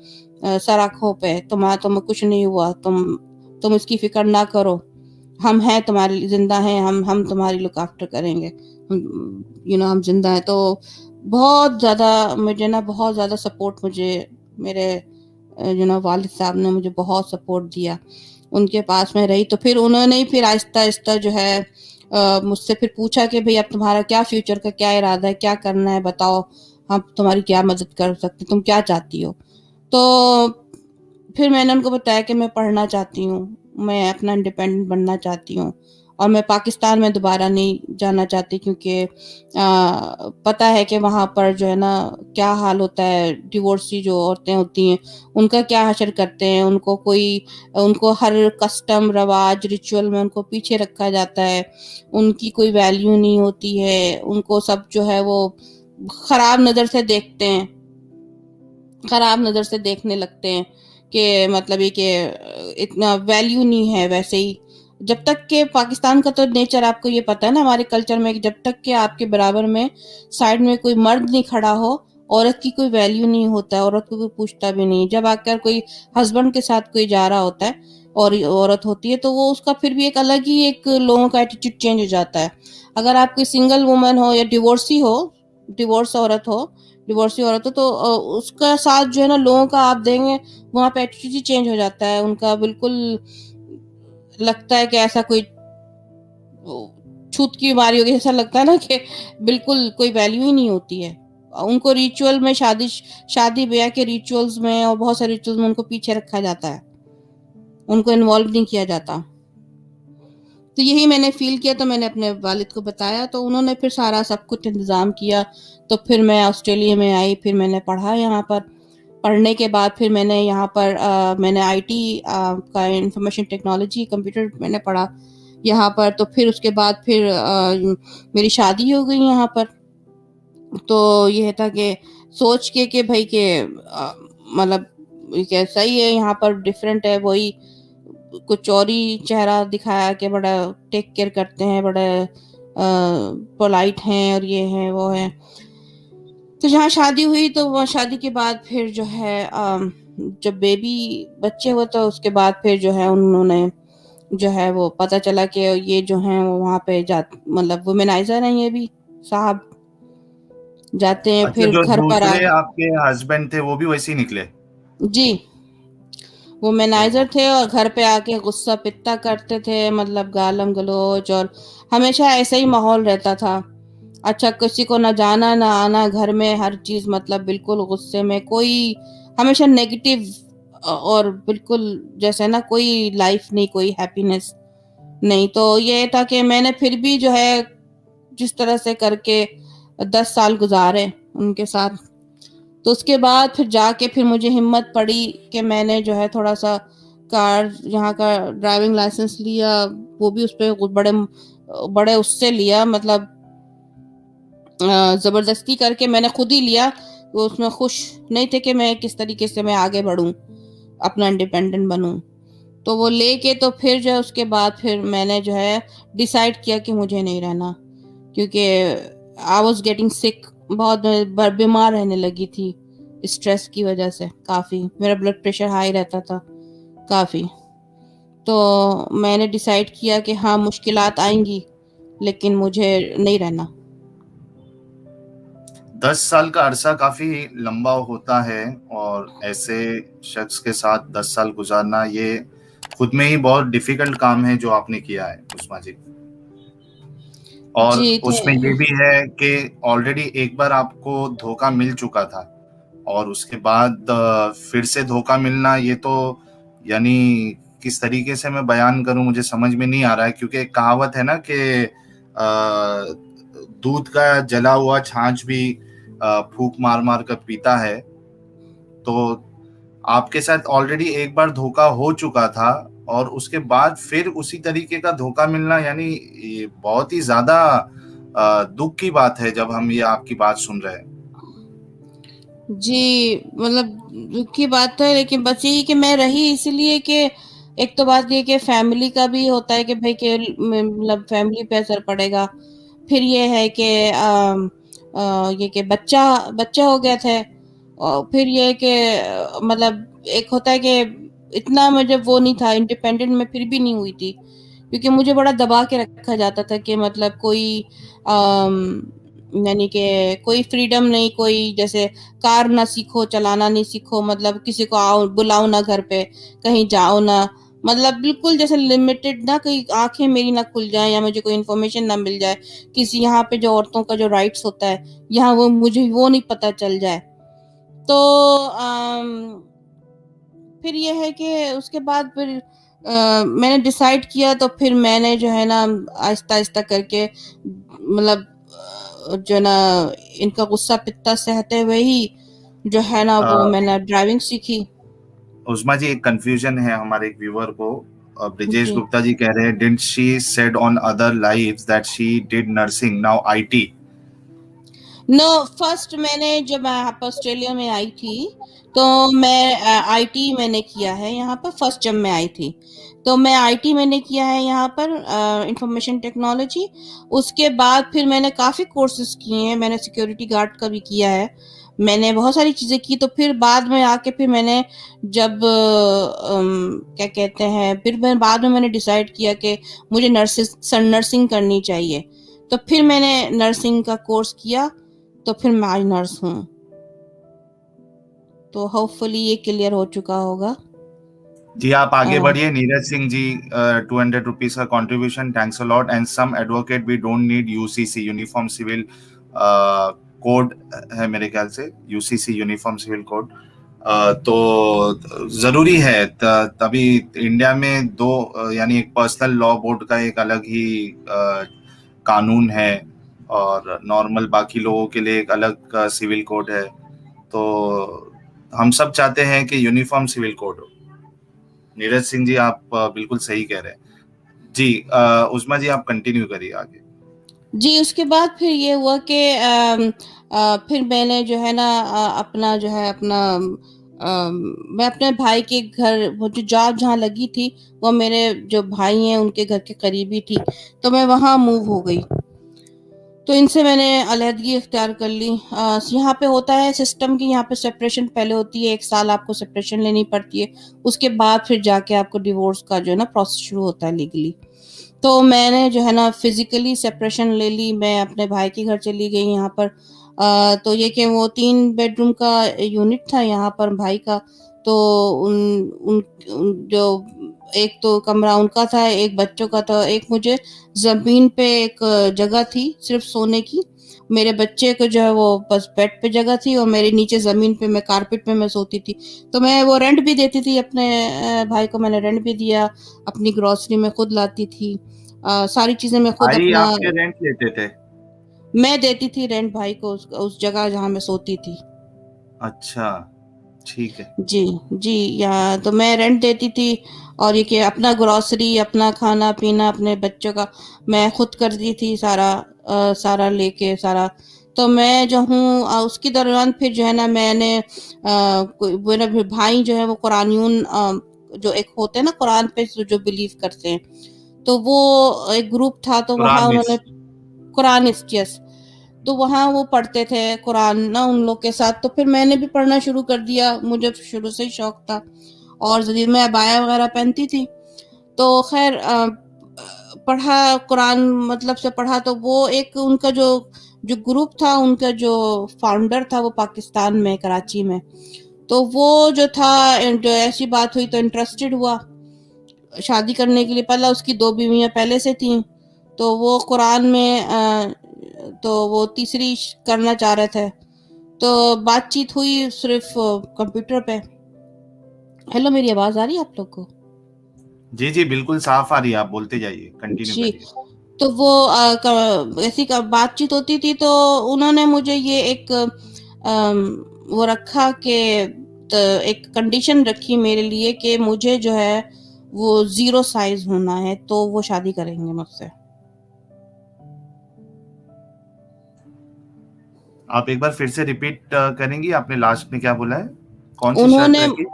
सर आँखों पे, तुम्हें कुछ नहीं हुआ, तुम इसकी फिक्र ना करो, हम हैं तुम्हारे लिए, जिंदा हैं हम तुम्हारी लुक आफ्टर करेंगे, हम जिंदा हैं। तो बहुत ज़्यादा मुझे ना, बहुत ज़्यादा सपोर्ट मुझे मेरे वालिद साहब ने मुझे बहुत सपोर्ट दिया। उनके पास मैं रही तो फिर उन्होंने ही फिर आहिस्ता-आहिस्ता जो है मुझसे फिर पूछा कि भई अब तुम्हारा क्या फ्यूचर का क्या इरादा है, क्या करना है बताओ, हम तुम्हारी क्या मदद कर सकते हैं, तुम क्या चाहती हो? तो फिर मैंने उनको बताया कि मैं पढ़ना चाहती हूँ, मैं अपना इंडिपेंडेंट बनना चाहती हूँ, और मैं पाकिस्तान में दोबारा नहीं जाना चाहती, क्योंकि पता है कि वहाँ पर जो है ना क्या हाल होता है, डिवोर्सी जो औरतें होती हैं, उनका क्या हशर करते हैं, उनको हर कस्टम, रवाज, रिचुअल में उनको पीछे रखा जाता है, उनकी कोई वैल्यू नहीं होती है, उनको सब जो है वो खराब नज़र से देखते हैं, खराब नज़र से देखने लगते हैं कि मतलब ये कि इतना वैल्यू नहीं है वैसे ही। जब तक के पाकिस्तान का तो नेचर आपको ये पता है ना, हमारे कल्चर में, कि जब तक के आपके बराबर में साइड में कोई मर्द नहीं खड़ा हो, औरत की कोई वैल्यू नहीं होता है, औरत को कोई पूछता भी नहीं। जब आकर कोई हस्बैंड के साथ कोई जा रहा होता है और औरत होती है, तो वो उसका फिर भी एक अलग ही एक लोगों का एटीट्यूड चेंज हो जाता है। अगर आप कोई सिंगल वुमन हो या डिवोर्स औरत हो, डिवोर्सी औरत हो, तो उसका साथ जो है ना लोगों का आप देंगे, वहाँ पे एटीट्यूड ही चेंज हो जाता है उनका, बिल्कुल लगता है कि ऐसा कोई छूत की बीमारी होगी, ऐसा लगता है ना कि बिल्कुल कोई वैल्यू ही नहीं होती है। उनको रिचुअल में, शादी ब्याह के रिचुअल्स में और बहुत सारे रिचुअल्स में उनको पीछे रखा जाता है, उनको इन्वॉल्व नहीं किया जाता। तो यही मैंने फ़ील किया, तो मैंने अपने वालिद को बताया, तो उन्होंने फिर सारा सब कुछ इंतज़ाम किया। तो फिर मैं ऑस्ट्रेलिया में आई, फिर मैंने पढ़ा यहाँ पर। पढ़ने के बाद फिर मैंने यहाँ पर मैंने आईटी का, इंफॉर्मेशन टेक्नोलॉजी, कंप्यूटर मैंने पढ़ा यहाँ पर। तो फिर उसके बाद फिर मेरी शादी हो गई यहाँ पर। तो ये था कि सोच के कि भई कि मतलब ये सही है, यहाँ पर डिफरेंट है, वही कुछ और ही चेहरा दिखाया कि बड़ा टेक केयर करते हैं, बड़ा पोलाइट हैं और ये हैं, वो हैं। तो जहाँ शादी हुई, तो वहाँ शादी के बाद फिर जो है जब बच्चे हुए, तो उसके बाद फिर जो है उन्होंने जो है वो पता चला कि ये जो हैं वो वहाँ पे मतलब वुमेनाइज़र हैं ये भी साहब, जाते हैं अच्छा, फिर जो घर पर दूसरे आपके हस्बैंड थे वो भी वैसे ही निकले? जी, वुमेनाइज़र ओहो। थे और घर पे आके गुस्सा पित्ता करते थे, मतलब गालम-गलौच, और हमेशा ऐसा ही माहौल रहता था। अच्छा, किसी को ना जाना ना आना, घर में हर चीज़ मतलब बिल्कुल गुस्से में, कोई हमेशा नेगेटिव, और बिल्कुल जैसे ना कोई लाइफ नहीं, कोई हैप्पीनेस नहीं। तो ये था कि मैंने फिर भी जो है जिस तरह से करके 10 साल गुज़ारे उनके साथ। तो उसके बाद फिर जाके फिर मुझे हिम्मत पड़ी कि मैंने जो है थोड़ा-सा कार यहाँ का ड्राइविंग लाइसेंस लिया, वो भी उसपे बड़े बड़े उससे लिया, मतलब ज़बरदस्ती करके मैंने खुद ही लिया। वो उसमें खुश नहीं थे कि मैं किस तरीके से मैं आगे बढ़ूँ, अपना इंडिपेंडेंट बनूँ। तो वो लेके तो फिर जो है उसके बाद फिर मैंने जो है डिसाइड किया कि मुझे नहीं रहना, क्योंकि आई वाज़ गेटिंग सिक, बहुत बीमार रहने लगी थी स्ट्रेस की वजह से काफ़ी। मेरा ब्लड प्रेशर हाई रहता था काफ़ी। तो मैंने डिसाइड किया कि हाँ, मुश्किलात आएँगी, लेकिन मुझे नहीं रहना। 10 साल का अरसा काफी लंबा होता है, और ऐसे शख्स के साथ 10 साल गुजारना ये खुद में ही बहुत डिफिकल्ट काम है जो आपने किया है उस्मा जी। और जी, तो उसमें ये भी है कि ऑलरेडी एक बार आपको धोखा मिल चुका था, और उसके बाद फिर से धोखा मिलना, ये तो यानी किस तरीके से मैं बयान करूं, मुझे समझ में नहीं आ रहा है। क्योंकि एक कहावत है ना कि दूध का जला हुआ छाछ भी फूंक मार मार कर पीता है। तो आपके साथ ऑलरेडी एक बार धोखा हो चुका था और उसके बाद फिर उसी तरीके का धोखा मिलना, यानी ये बहुत ही ज्यादा दुख की बात है जब हम ये आपकी बात सुन रहे हैं। जी, मतलब दुःख की बात तो है, लेकिन बस यही कि मैं रही इसलिए कि एक तो बात ये कि फैमिली का भी होता है कि भाई कि मतलब फैमिली पे असर पड़ेगा। फिर ये है कि ये कि बच्चा बच्चा हो गया था, और फिर ये है कि मतलब एक होता है कि इतना मुझे वो नहीं था, इंडिपेंडेंट मैं फिर भी नहीं हुई थी, क्योंकि मुझे बड़ा दबा के रखा जाता था कि मतलब कोई यानी कि कोई फ्रीडम नहीं, कोई जैसे कार ना सीखो, चलाना नहीं सीखो, मतलब किसी को आओ बुलाओ ना घर पे, कहीं जाओ ना, मतलब बिल्कुल जैसे लिमिटेड ना, कहीं आँखें मेरी ना खुल जाएँ या मुझे कोई इन्फॉर्मेशन ना मिल जाए। किसी यहाँ पे जो औरतों का जो राइट्स होता है, यहाँ वो मुझे वो नहीं पता चल जाए। तो फिर ये है कि उसके बाद फिर मैंने डिसाइड किया, तो फिर मैंने जो है ना आहिस्ता-आहिस्ता करके मतलब जो है ना इनका गुस्सा-पित्ता सहते हुए ही जो है ना वो मैंने ड्राइविंग सीखी। उस्मा जी, एक कंफ्यूजन है हमारे एक व्यूअर को। ब्रिजेश जी। गुप्ता जी कह रहे हैं, didn't she said on other lives that she did nursing, now IT? No, first मैंने जब मैं यहाँ पर ऑस्ट्रेलिया में आई थी, तो मैं आईटी मैंने किया है यहाँ पर। फर्स्ट जब मैं आई थी, तो मैं आईटी मैंने किया है यहाँ पर, इंफॉर्मेशन टेक्नोलॉजी। उसके बाद फिर मैंने काफ़ी कोर्सेज किए हैं, मैंने सिक्योरिटी गार्ड का भी किया है, मैंने बहुत सारी चीज़ें की। तो फिर बाद में आके फिर मैंने जब क्या कहते हैं, फिर मैं बाद में मैंने डिसाइड किया कि मुझे नर्सिंग करनी चाहिए। तो फिर मैंने नर्सिंग का कोर्स किया, तो फिर मैं आज नर्स हूँ। तो होपफुली ये क्लियर हो चुका होगा। जी, आप आगे अ, बढ़िए। नीरज सिंह जी, 200 रुपीज का contribution, thanks a lot. And some advocate we don't need UCC, uniform civil code है मेरे ख्याल से, यूसीसी यूनिफॉर्म सिविल कोड। तो जरूरी है, तभी इंडिया में दो यानी एक पर्सनल लॉ बोर्ड का एक अलग ही कानून है, और नॉर्मल बाकी लोगों के लिए एक अलग सिविल कोड है। तो हम सब चाहते हैं कि यूनिफॉर्म सिविल कोड हो। नीरज सिंह जी, आप बिल्कुल सही कह रहे हैं जी। उस्मा जी, आप कंटिन्यू करिए आगे। जी, उसके बाद फिर ये हुआ कि फिर मैंने जो है ना अपना जो है अपना मैं अपने भाई के घर, वो जो जॉब जहाँ लगी थी, वो मेरे जो भाई हैं उनके घर के करीब ही थी, तो मैं वहाँ मूव हो गई। तो इनसे मैंने अलहदगी इख्तियार कर ली। यहाँ पे होता है सिस्टम कि यहाँ पे सेपरेशन पहले होती है, 1 साल आपको सेपरेशन लेनी पड़ती है, उसके बाद फिर जाके आपको डिवोर्स का जो है ना प्रोसेस शुरू होता है लीगली। तो मैंने जो है ना फिज़िकली सेपरेशन ले ली, मैं अपने भाई के घर चली गई यहाँ पर। तो ये कि वो 3 बेडरूम का यूनिट था यहाँ पर भाई का, तो उन उन उन जो एक तो कमरा उनका था, एक बच्चों का था, एक मुझे ज़मीन पे एक जगह थी सिर्फ़ सोने की। मेरे बच्चे को जो है वो बस बेड पे जगह थी, और मेरे नीचे ज़मीन पे मैं कारपेट पे मैं सोती थी। तो मैं वो रेंट भी देती थी अपने भाई को, मैंने रेंट भी दिया, अपनी ग्रोसरी मैं खुद लाती थी, सारी चीज़ें मैं खुद भाई अपना आपके रेंट लेते थे? मैं देती थी रेंट भाई को, उस जगह जहाँ मैं सोती थी। अच्छा, ठीक है। जी, जी, या तो मैं रेंट देती थी, और ये कि अपना ग्रोसरी, अपना खाना-पीना, अपने बच्चों का मैं खुद करती थी सारा, सारा लेके सारा। तो मैं जो हूँ उसके दौरान फिर जो है ना मैंने कोई मेरा भी भाई जो है वो कुरानियन जो एक होते हैं ना कुरान पे जो बिलीव करते हैं, तो वो एक ग्रुप था, तो वहाँ उन्होंने कुरानिस्ट। कुरानिस्ट, यस। तो वहाँ वो पढ़ते थे कुरान ना उन लोग के साथ, तो फिर मैंने भी पढ़ना शुरू कर दिया, मुझे शुरू से ही शौक था। और जब मैं अबाया वगैरह पहनती थी, तो खैर पढ़ा कुरान, मतलब से पढ़ा, तो वो एक उनका जो जो ग्रुप था, उनका जो फाउंडर था वो पाकिस्तान में कराची में, तो वो जो था जो ऐसी बात हुई तो इंटरेस्टेड हुआ शादी करने के लिए। पहला उसकी 2 बीवियाँ पहले से थीं, तो वो कुरान में तो वो तीसरी करना चाह रहे थे। तो बातचीत हुई सिर्फ कंप्यूटर पे। हेलो, मेरी आवाज आ रही है आप लोग को? जी जी बिल्कुल साफ आ रही है, आप बोलते जाइए, कंटिन्यू जी, करिए। तो वो ऐसी बातचीत होती थी, तो उन्होंने मुझे ये एक वो रखा कि एक कंडीशन रखी मेरे लिए कि मुझे जो है वो 0 साइज होना है, तो वो शादी करेंगे मुझसे। आप एक बार फिर से रिपीट करेंगी, आपने लास्ट में क्या बोला है, कौन सी शर्त उन्होंने रखी?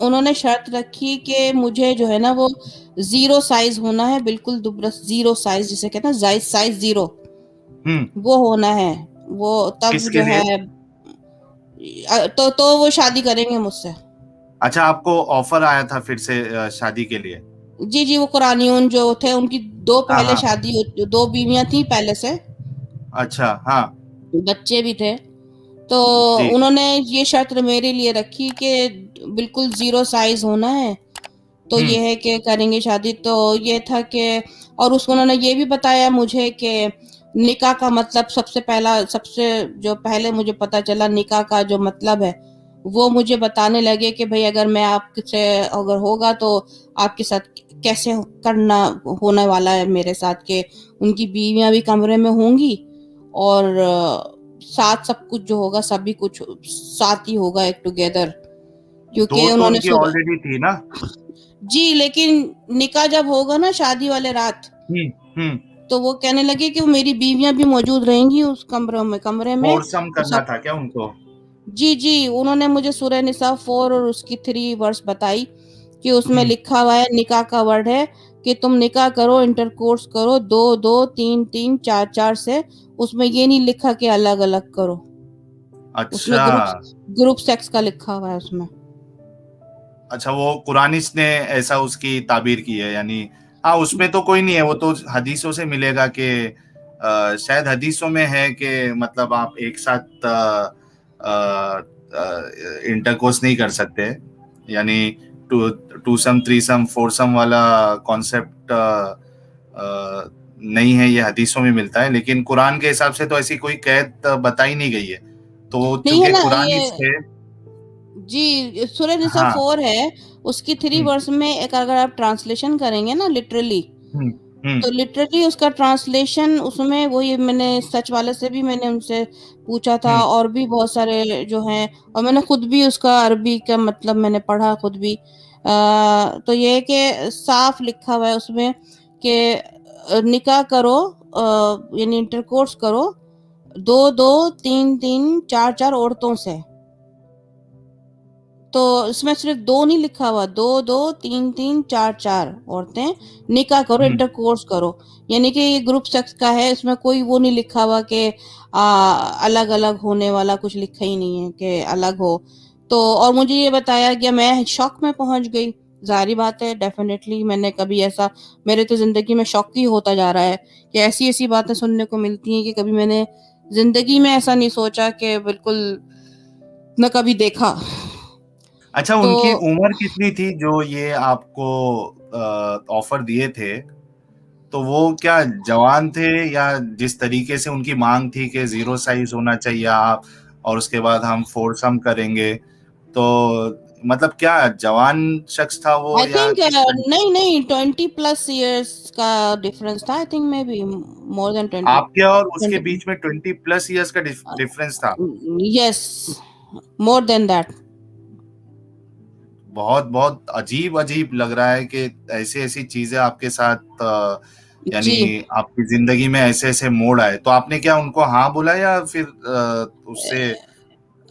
उन्होंने शर्त रखी कि मुझे जो है ना वो 0 साइज होना है, बिल्कुल दुबला 0 साइज, जिसे कहते हैं साइज 0, वो होना है। वो तब किसके जो लिए? है तो वो शादी करेंगे मुझसे। अच्छा, आपको ऑफर आया था फिर से शादी के लिए? जी, जी, वो कुरानियों जो थे उनकी 2 हाँ पहले हाँ। शादी 2 बीवियाँ थी पहले से, अच्छा, हाँ। बच्चे भी थे। तो जी। उन्होंने ये शर्त मेरे लिए रखी कि बिल्कुल 0 साइज होना है, तो ये है कि करेंगे शादी। तो ये था कि और उसको उन्होंने ये भी बताया मुझे कि निकाह का मतलब सबसे जो पहले मुझे पता चला निकाह का जो मतलब है, वो मुझे बताने लगे कि भई अगर मैं आपसे अगर होगा तो आपके साथ कैसे करना होने वाला है मेरे साथ, कि उनकी बीवियाँ भी कमरे में होंगी और साथ सब कुछ जो होगा सभी कुछ साथ ही होगा एक टुगेदर, दो क्योंकि तो उन्होंने उनकी सुबह ऑलरेडी थी ना? जी, लेकिन निकाह जब होगा ना शादी वाले रात, हम्म। हम्म। तो वो कहने लगे कि मेरी बीवियाँ भी मौजूद रहेंगी उस कमरे में फोरसम और करना सब। था क्या उनको? जी, जी, उन्होंने मुझे सूरह निसा 4 और उसकी 3 वर्स बताई कि उसमें हम्म। लिखा हुआ है, निकाह का वर्ड है कि तुम निकाह करो, इंटरकोर्स करो 2-2, 3-3, 4-4 से। उसमें ये नहीं लिखा कि अलग-अलग करो। उसमें अच्छा। ग्रुप सेक्स का लिखा हुआ है उसमें। अच्छा, वो कुरानिस ने ऐसा उसकी ताबीर की है यानी? हाँ, उसमें तो कोई नहीं है, वो तो हदीसों से मिलेगा कि शायद हदीसों में है कि मतलब आप एक साथ इंटरकोर्स नहीं कर सकते, यानी two two sum three sum four sum वाला कॉन्सेप्ट नहीं है, ये हदीसों में मिलता है, लेकिन कुरान के हिसाब से तो ऐसी कोई कैद बताई नहीं गई है, तो नहीं है चूंकि ना कुरानिस ये। थे। जी, सूरह निसा हाँ। 4 है, उसकी 3 हम्म। वर्स में एक अगर आप ट्रांसलेशन करेंगे ना लिटरली, हम्म। हम्म। तो लिटरली उसका ट्रांसलेशन उसमें वही मैंने सच वाले से भी मैंने उनसे पूछा था हम्म। और भी बहुत सारे जो हैं, और मैंने खुद भी उसका अरबी का मतलब मैंने पढ़ा खुद भी। तो ये है कि साफ लिखा हुआ है उसमें कि निकाह करो, यानी इंटरकोर्स करो 2-2, 3-3, 4-4 औरतों से। तो इसमें सिर्फ 2 नहीं लिखा हुआ, 2-2, 3-3, 4-4 औरतें, निकाह करो, हम्म। इंटरकोर्स करो। यानी कि ये ग्रुप सेक्स का है, इसमें कोई वो नहीं लिखा हुआ कि अलग-अलग होने वाला कुछ लिखा ही नहीं है कि अलग हो। तो और मुझे ये बताया गया, मैं शॉक में पहुँच गई। ज़ाहिर-सी बात है, डेफ़िनेटली मैंने कभी ऐसा मेरे तो ज़िंदगी में शॉक ही होता जा रहा है कि ऐसी-ऐसी बातें सुनने को मिलती हैं कि कभी मैंने ज़िंदगी में ऐसा नहीं सोचा कि बिल्कुल ना कभी देखा। अच्छा, तो उनकी उम्र कितनी थी जो ये आपको ऑफर दिए थे? तो वो क्या जवान थे, या जिस तरीके से उनकी मांग थी कि जीरो साइज होना चाहिए आप, और उसके बाद हम फोरसम करेंगे, तो मतलब क्या जवान शख्स था वो, आई या थिंक किस तरह? नहीं नहीं 20 प्लस इयर्स का डिफरेंस था, I think may be more than 20। आपके और उसके 20 बीच में 20+ ईयर्स का डिफरेंस था? Yes, more than that. बहुत बहुत अजीब अजीब लग रहा है कि ऐसी ऐसी चीजें आपके साथ यानी जी, आपकी जिंदगी में ऐसे ऐसे मोड़ आए, तो आपने क्या उनको हाँ बोला, या फिर उससे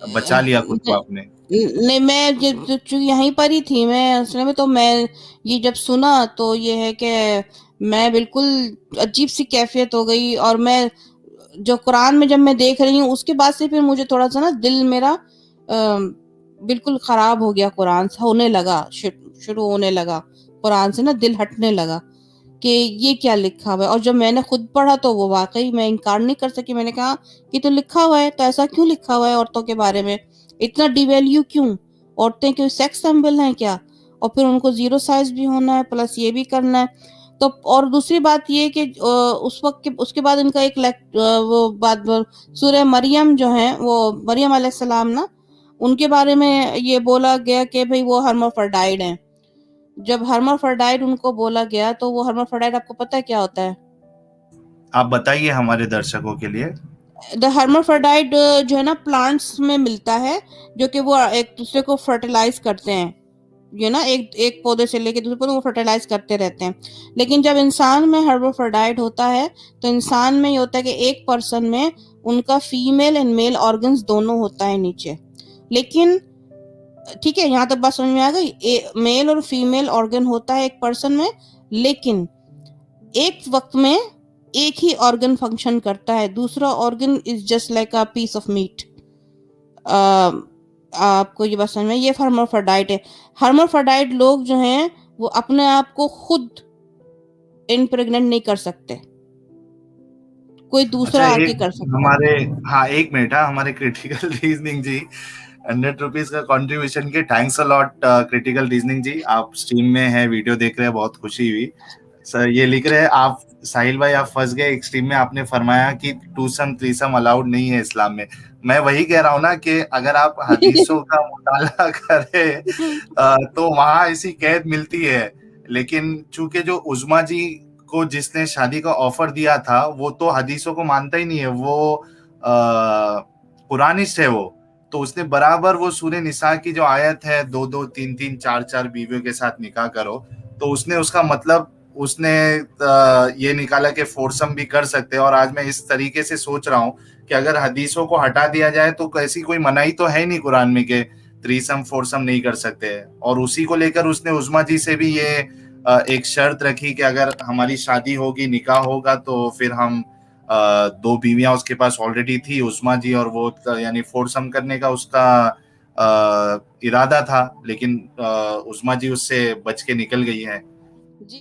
बचा लिया खुद को आपने? नहीं मैं जो यहीं पर ही थी मैं असल में, तो मैं ये जब सुना तो ये है कि मैं बिल्कुल अजीब सी कैफियत हो गई, और मैं जो कुरान में जब मैं देख रही हूँ उसके बाद से फिर मुझे थोड़ा सा ना दिल मेरा बिल्कुल खराब हो गया, कुरान से होने लगा, शुरू होने लगा कुरान से ना दिल हटने लगा कि ये क्या लिखा हुआ है। और जब मैंने खुद पढ़ा तो वो वाकई मैं इनकार नहीं कर सकी, मैंने कहा कि तो लिखा हुआ है, तो ऐसा क्यों लिखा हुआ है औरतों के बारे में, इतना डिवैल्यू क्यों, औरतें क्यों सेक्स सिंबल हैं क्या, और फिर उनको 0 साइज भी होना है प्लस ये भी करना है। तो और दूसरी बात ये कि उस वक्त के उसके बाद इनका एक वो बात सूरह मरियम जो है वो मरियम अलैहिस्सलाम ना, उनके बारे में ये बोला गया कि भाई वो हर्माफ्रोडाइट हैं। जब हर्माफ्रोडाइट उनको बोला गया तो वो हर्माफ्रोडाइट आपको पता है क्या होता है? आप बताइए हमारे दर्शकों के लिए। द हर्माफ्रोडाइट जो है ना प्लांट्स में मिलता है, जो कि वो एक दूसरे को फर्टिलाइज करते हैं, ये ना एक एक पौधे से लेके दूसरे पौधे को फर्टिलाइज करते रहते हैं। लेकिन जब इंसान में हर्माफ्रोडाइट होता है तो इंसान में ये होता है कि एक पर्सन में उनका फीमेल एंड मेल ऑर्गन्स दोनों होता है नीचे। लेकिन ठीक है, यहाँ तक बात समझ में आ गई? मेल और फीमेल ऑर्गन होता है एक पर्सन में, लेकिन एक वक्त में एक ही ऑर्गन फंक्शन करता है, दूसरा organ is just like a piece of meat. आपको ये बात समझ में? ये हर्माफ्रोडाइट है। हर्माफ्रोडाइट लोग जो हैं वो अपने आप को खुद इम्प्रेग्नेंट नहीं कर सकते, कोई अच्छा, दूसरा आके एक कर सकता है। हमारे, हाँ एक मिनट, हाँ हमारे क्रिटिकल रीजनिंग जी 100 रुपीज का कंट्रीब्यूशन के thanks a lot. Critical reasoning ji, आप स्ट्रीम में हैं, वीडियो देख रहे हैं, बहुत खुशी हुई सर। ये लिख रहे हैं आप, साहिल भाई आप फंस गए एक स्ट्रीम में, आपने फरमाया कि टूसम थ्रीसम अलाउड नहीं है इस्लाम में। मैं वही कह रहा हूँ ना कि अगर आप हदीसों का मुताला करें तो वहां ऐसी कैद मिलती है। लेकिन चूंकि जो उजमा जी को जिसने शादी का ऑफर दिया था वो तो हदीसों को मानता ही नहीं है, वो कुरानिस्ट है वो। तो उसने बराबर वो सूरह निसा की जो आयत है, दो दो तीन तीन चार चार बीवियों के साथ निकाह करो, तो उसने उसका मतलब उसने ये निकाला कि फोरसम भी कर सकते हैं। और आज मैं इस तरीके से सोच रहा हूँ कि अगर हदीसों को हटा दिया जाए तो ऐसी कोई मनाही तो है नहीं कुरान में कि थ्रीसम फोरसम नहीं कर सकते। और उसी को लेकर उसने उजमा जी से भी ये एक शर्त रखी कि अगर हमारी शादी होगी, निकाह होगा, तो फिर हम दो बीवियां उसके पास ऑलरेडी थी उस्मा जी, और वो यानी फोरसम करने का उसका इरादा था, लेकिन उस्मा जी उससे बच के निकल गई है। जी।